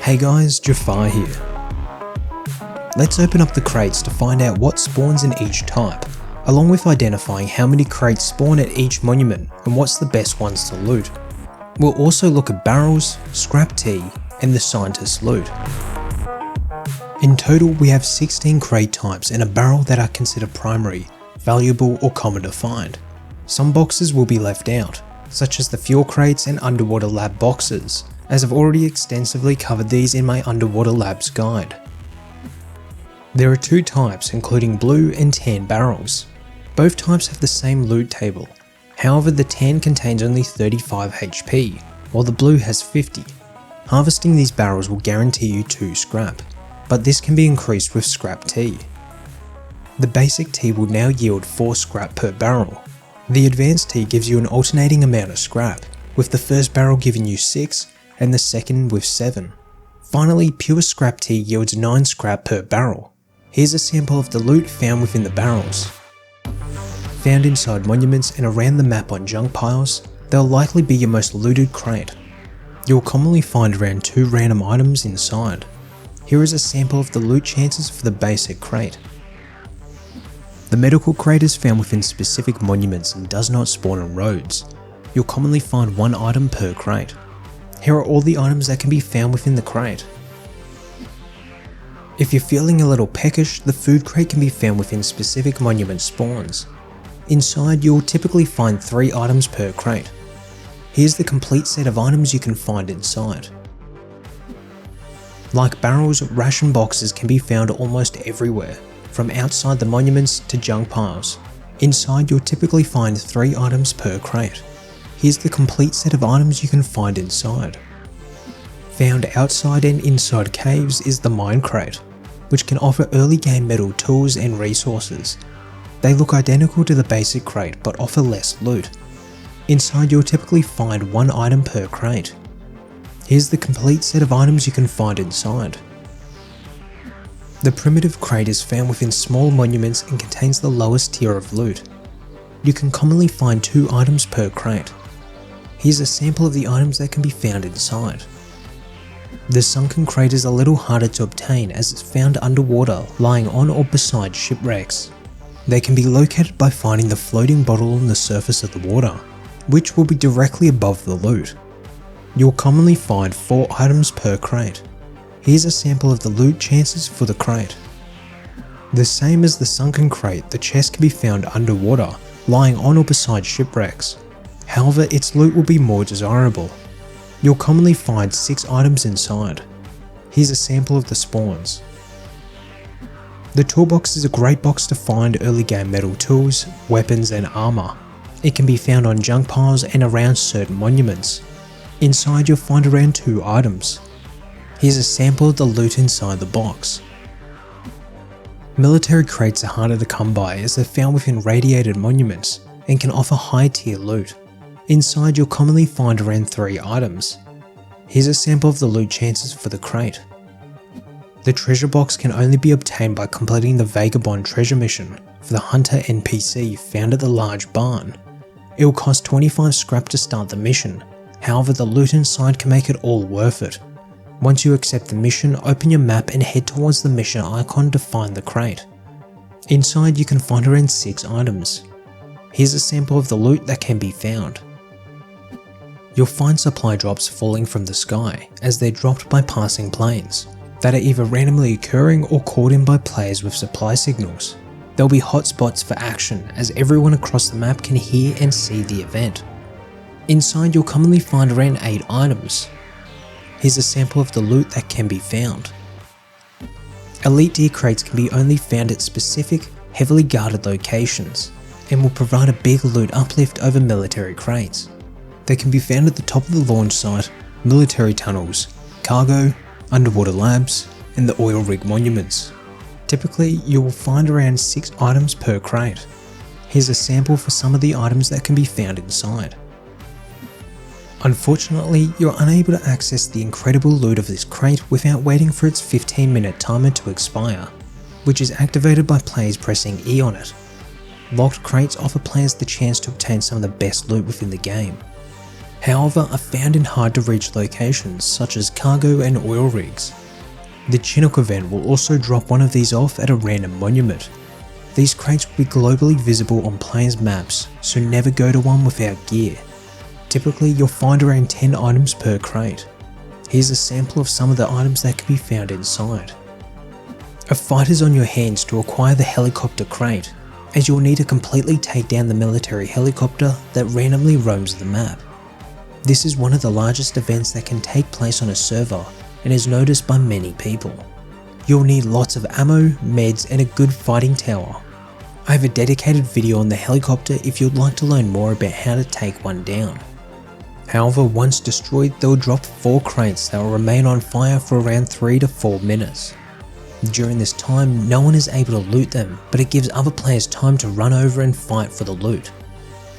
Hey guys, Jfarr here. Let's open up the crates to find out what spawns in each type, along with identifying how many crates spawn at each monument and what's the best ones to loot. We'll also look at barrels, scrap tea, and the scientist loot. In total, we have 16 crate types and a barrel that are considered primary, valuable or common to find. Some boxes will be left out, such as the fuel crates and underwater lab boxes, as I've already extensively covered these in my underwater labs guide. There are two types, including blue and tan barrels. Both types have the same loot table. However, the tan contains only 35 HP, while the blue has 50. Harvesting these barrels will guarantee you 2 scrap, but this can be increased with scrap tea. The basic tea will now yield 4 scrap per barrel. The advanced tea gives you an alternating amount of scrap, with the first barrel giving you 6 and the second with 7. Finally, pure scrap tea yields 9 scrap per barrel. Here's a sample of the loot found within the barrels. Found inside monuments and around the map on junk piles, they'll likely be your most looted crate. You'll commonly find around 2 random items inside. Here is a sample of the loot chances for the basic crate. The medical crate is found within specific monuments and does not spawn on roads. You'll commonly find 1 item per crate. Here are all the items that can be found within the crate. If you're feeling a little peckish, the food crate can be found within specific monument spawns. Inside, you'll typically find 3 items per crate. Here's the complete set of items you can find inside. Like barrels, ration boxes can be found almost everywhere, from outside the monuments to junk piles. Inside, you'll typically find 3 items per crate. Here's the complete set of items you can find inside. Found outside and inside caves is the mine crate, which can offer early game metal tools and resources. They look identical to the basic crate but offer less loot. Inside, you'll typically find 1 item per crate. Here's the complete set of items you can find inside. The primitive crate is found within small monuments and contains the lowest tier of loot. You can commonly find 2 items per crate. Here's a sample of the items that can be found inside. The Sunken crate is a little harder to obtain as it's found underwater, lying on or beside shipwrecks. They can be located by finding the floating bottle on the surface of the water, which will be directly above the loot. You'll commonly find 4 items per crate. Here's a sample of the loot chances for the crate. The same as the Sunken crate, the chest can be found underwater, lying on or beside shipwrecks. However, its loot will be more desirable. You'll commonly find 6 items inside. Here's a sample of the spawns. The toolbox is a great box to find early game metal tools, weapons and armor. It can be found on junk piles and around certain monuments. Inside, you'll find around 2 items. Here's a sample of the loot inside the box. Military crates are harder to come by as they're found within radiated monuments and can offer high tier loot. Inside, you'll commonly find around 3 items. Here's a sample of the loot chances for the crate. The treasure box can only be obtained by completing the Vagabond treasure mission for the Hunter NPC found at the large barn. It will cost 25 scrap to start the mission, however the loot inside can make it all worth it. Once you accept the mission, open your map and head towards the mission icon to find the crate. Inside, you can find around 6 items. Here's a sample of the loot that can be found. You'll find supply drops falling from the sky as they're dropped by passing planes that are either randomly occurring or called in by players with supply signals. There'll be hotspots for action as everyone across the map can hear and see the event. Inside, you'll commonly find around 8 items. Here's a sample of the loot that can be found. Elite tier crates can be only found at specific, heavily guarded locations and will provide a big loot uplift over military crates. They can be found at the top of the launch site, military tunnels, cargo, underwater labs, and the oil rig monuments. Typically, you will find around 6 items per crate. Here's a sample for some of the items that can be found inside. Unfortunately, you're unable to access the incredible loot of this crate without waiting for its 15-minute timer to expire, which is activated by players pressing E on it. Locked crates offer players the chance to obtain some of the best loot within the game. however are found in hard to reach locations such as cargo and oil rigs. The Chinook event will also drop one of these off at a random monument. These crates will be globally visible on players' maps, so never go to one without gear. Typically you'll find around 10 items per crate. Here's a sample of some of the items that can be found inside. A fight is on your hands to acquire the helicopter crate, as you'll need to completely take down the military helicopter that randomly roams the map. This is one of the largest events that can take place on a server and is noticed by many people. You'll need lots of ammo, meds and a good fighting tower. I have a dedicated video on the helicopter if you'd like to learn more about how to take one down. However, once destroyed, they'll drop 4 crates that will remain on fire for around 3 to 4 minutes. During this time, no one is able to loot them, but it gives other players time to run over and fight for the loot.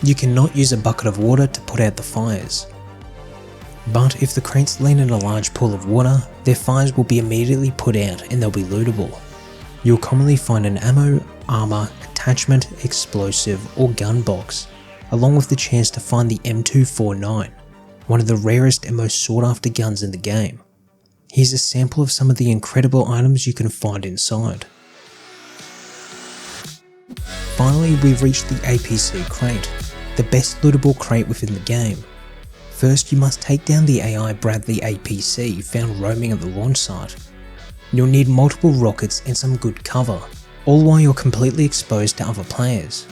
You cannot use a bucket of water to put out the fires. But if the crates land in a large pool of water, their fires will be immediately put out and they'll be lootable. You'll commonly find an ammo, armor, attachment, explosive or gun box, along with the chance to find the M249, one of the rarest and most sought after guns in the game. Here's a sample of some of the incredible items you can find inside. Finally, we've reached the APC Crate, the best lootable crate within the game. First, you must take down the AI Bradley APC found roaming at the launch site. You'll need multiple rockets and some good cover, all while you're completely exposed to other players.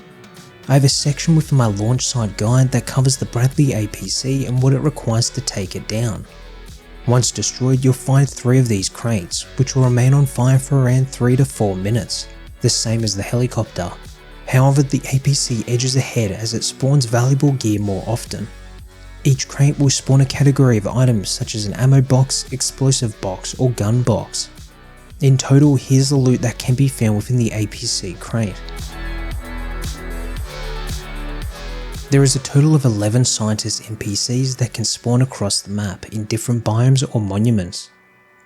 I have a section within my launch site guide that covers the Bradley APC and what it requires to take it down. Once destroyed, you'll find 3 of these crates, which will remain on fire for around 3 to 4 minutes, the same as the helicopter. However, the APC edges ahead as it spawns valuable gear more often. Each crate will spawn a category of items such as an ammo box, explosive box or gun box. In total, here's the loot that can be found within the APC Crate. There is a total of 11 scientist NPCs that can spawn across the map in different biomes or monuments.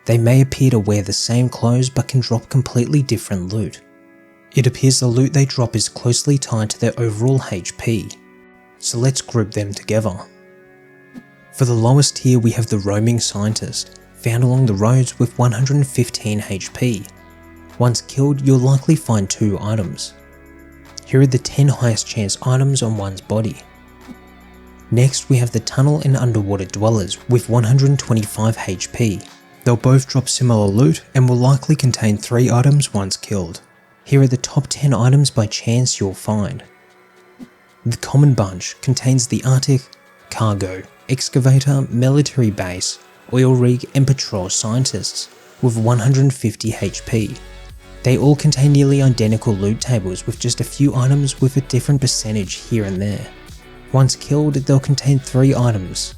They may appear to wear the same clothes but can drop completely different loot. It appears the loot they drop is closely tied to their overall HP, so let's group them together. For the lowest tier we have the roaming scientist, found along the roads with 115 HP. Once killed, you'll likely find 2 items. Here are the 10 highest chance items on one's body. Next we have the tunnel and underwater dwellers with 125 HP. They'll both drop similar loot and will likely contain 3 items once killed. Here are the top 10 items by chance you'll find. The common bunch contains the Arctic, cargo, excavator, military base, oil rig and patrol scientists with 150 HP. They all contain nearly identical loot tables with just a few items with a different percentage here and there. Once killed, they'll contain 3 items.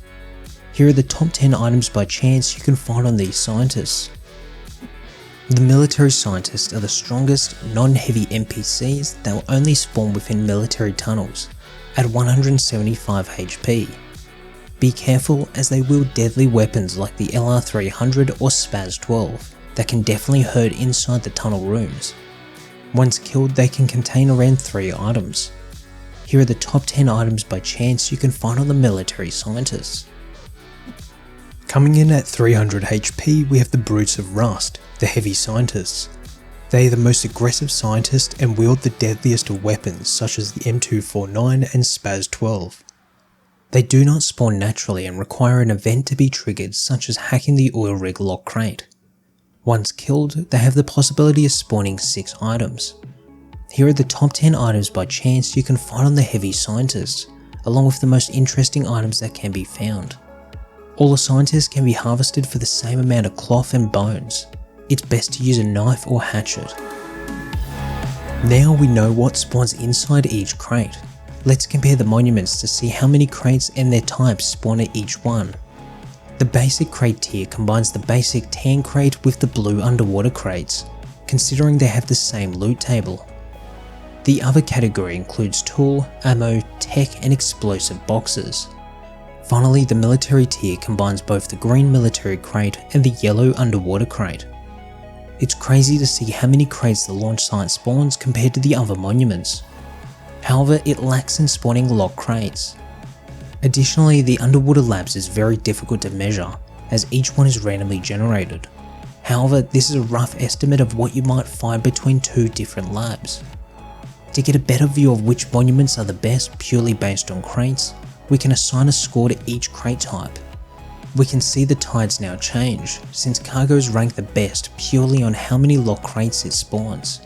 Here are the top 10 items by chance you can find on these scientists. The military scientists are the strongest, non-heavy NPCs that will only spawn within military tunnels, at 175 HP. Be careful as they wield deadly weapons like the LR300 or SPAS-12 that can definitely hurt inside the tunnel rooms. Once killed, they can contain around 3 items. Here are the top 10 items by chance you can find on the military scientists. Coming in at 300 HP we have the Brutes of Rust, the heavy scientists. They are the most aggressive scientists and wield the deadliest of weapons such as the M249 and SPAS-12. They do not spawn naturally and require an event to be triggered such as hacking the oil rig lock crate. Once killed, they have the possibility of spawning 6 items. Here are the top 10 items by chance you can find on the heavy scientists, along with the most interesting items that can be found. All the scientists can be harvested for the same amount of cloth and bones. It's best to use a knife or hatchet. Now we know what spawns inside each crate. Let's compare the monuments to see how many crates and their types spawn at each one. The basic crate tier combines the basic tan crate with the blue underwater crates, considering they have the same loot table. The other category includes tool, ammo, tech and explosive boxes. Finally, the military tier combines both the green military crate and the yellow underwater crate. It's crazy to see how many crates the launch site spawns compared to the other monuments. However, it lacks in spawning lock crates. Additionally, the underwater labs is very difficult to measure as each one is randomly generated. However, this is a rough estimate of what you might find between two different labs. To get a better view of which monuments are the best purely based on crates, we can assign a score to each crate type. We can see the tides now change, since cargoes rank the best purely on how many locked crates it spawns.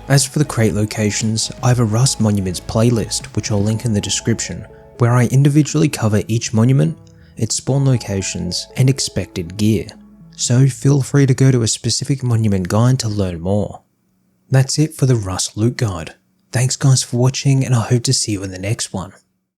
As for the crate locations, I have a Rust Monuments playlist which I'll link in the description, where I individually cover each monument, its spawn locations, and expected gear. So feel free to go to a specific monument guide to learn more. That's it for the Rust Loot Guide. Thanks guys for watching, and I hope to see you in the next one.